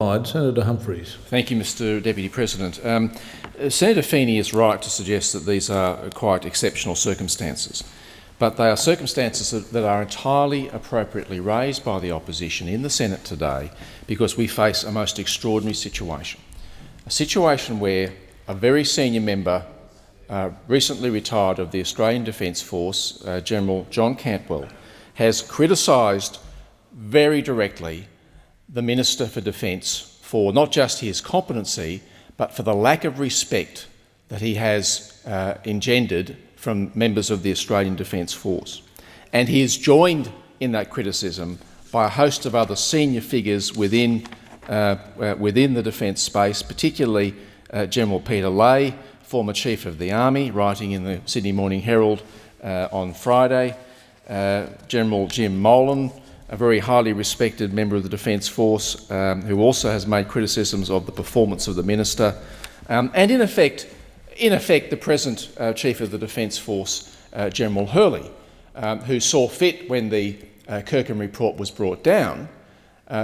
Senator Humphries. Thank you, Mr Deputy President. Senator Feeney is right to suggest that these are quite exceptional circumstances, but they are circumstances that are entirely appropriately raised by the opposition in the Senate today because we face a most extraordinary situation. A situation where a very senior member, recently retired of the Australian Defence Force, General John Cantwell, has criticised very directly the Minister for Defence for not just his competency, but for the lack of respect that he has engendered from members of the Australian Defence Force. And he is joined in that criticism by a host of other senior figures within the defence space, particularly General Peter Lay, former Chief of the Army, writing in the Sydney Morning Herald on Friday, General Jim Molan, a very highly respected member of the Defence Force, who also has made criticisms of the performance of the minister, and in effect, the present Chief of the Defence Force, General Hurley, who saw fit when the Kirkham report was brought down,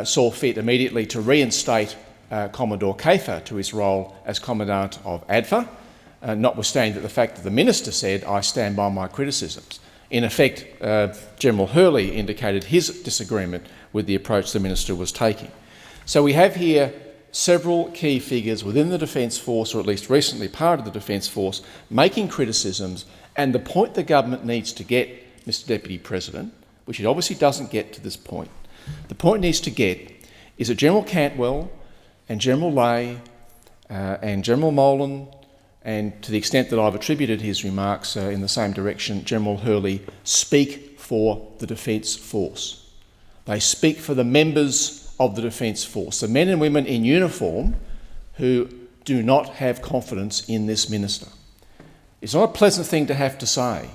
saw fit immediately to reinstate Commodore Kafer to his role as Commandant of ADFA, notwithstanding the fact that the minister said, "I stand by my criticisms." In effect, General Hurley indicated his disagreement with the approach the minister was taking. So we have here several key figures within the Defence Force, or at least recently part of the Defence Force, making criticisms, and the point the government needs to get, Mr Deputy President, which it obviously doesn't get to this point, the point it needs to get is that General Cantwell and General Lay and General Molan, and to the extent that I've attributed his remarks in the same direction, General Hurley, speak for the Defence Force. They speak for the members of the Defence Force, the men and women in uniform who do not have confidence in this minister. It's not a pleasant thing to have to say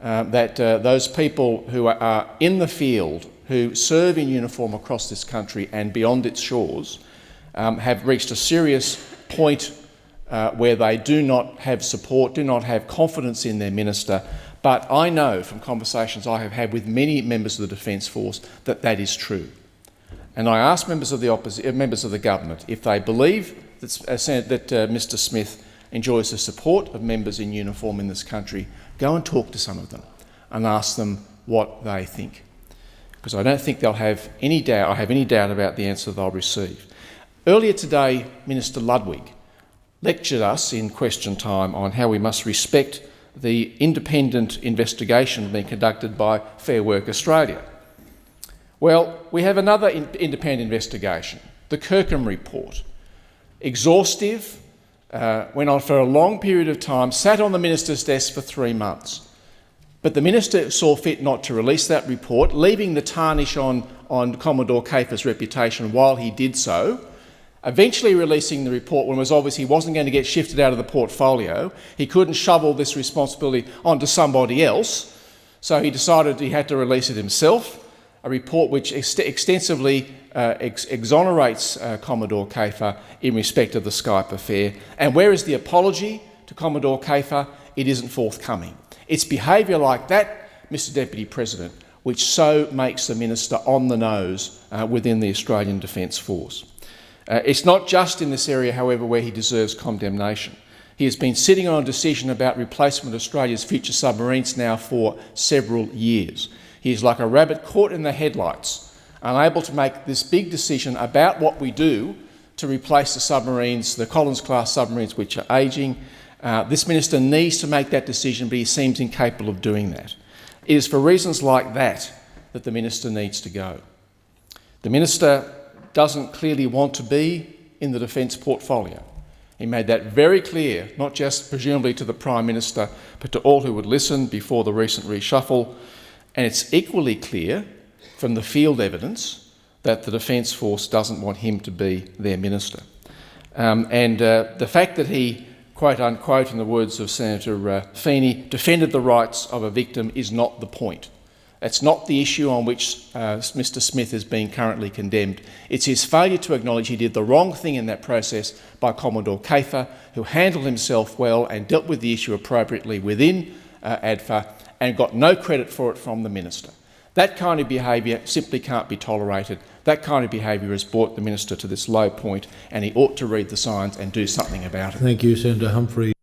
that those people who are in the field, who serve in uniform across this country and beyond its shores, have reached a serious point where they do not have support, do not have confidence in their minister. But I know from conversations I have had with many members of the Defence Force that that is true. And I ask members of the government if they believe that Mr Smith enjoys the support of members in uniform in this country, go and talk to some of them and ask them what they think. Because I don't think they'll have any doubt, I have any doubt about the answer they'll receive. Earlier today, Minister Ludwig lectured us in question time on how we must respect the independent investigation being conducted by Fair Work Australia. Well, we have another independent investigation, the Kirkham report. Exhaustive, went on for a long period of time, sat on the minister's desk for 3 months. But the minister saw fit not to release that report, leaving the tarnish on Commodore Kafer's reputation while he did so, eventually releasing the report when it was obvious he wasn't going to get shifted out of the portfolio. He couldn't shovel this responsibility onto somebody else, so he decided he had to release it himself, a report which extensively exonerates Commodore Kafer in respect of the Skype affair. And where is the apology to Commodore Kafer? It isn't forthcoming. It's behaviour like that, Mr Deputy President, which so makes the minister on the nose within the Australian Defence Force. It's not just in this area, however, where he deserves condemnation. He has been sitting on a decision about replacement of Australia's future submarines now for several years. He is like a rabbit caught in the headlights, unable to make this big decision about what we do to replace the submarines, the Collins-class submarines, which are ageing. This minister needs to make that decision, but he seems incapable of doing that. It is for reasons like that that the minister needs to go. The minister doesn't clearly want to be in the defence portfolio. He made that very clear, not just presumably to the Prime Minister, but to all who would listen before the recent reshuffle. And it's equally clear from the field evidence that the Defence Force doesn't want him to be their minister. The fact that he, quote unquote, in the words of Senator Feeney, defended the rights of a victim is not the point. That's not the issue on which Mr Smith is being currently condemned. It's his failure to acknowledge he did the wrong thing in that process by Commodore Kafer, who handled himself well and dealt with the issue appropriately within ADFA and got no credit for it from the minister. That kind of behaviour simply can't be tolerated. That kind of behaviour has brought the minister to this low point, and he ought to read the signs and do something about it. Thank you, Senator Humphries.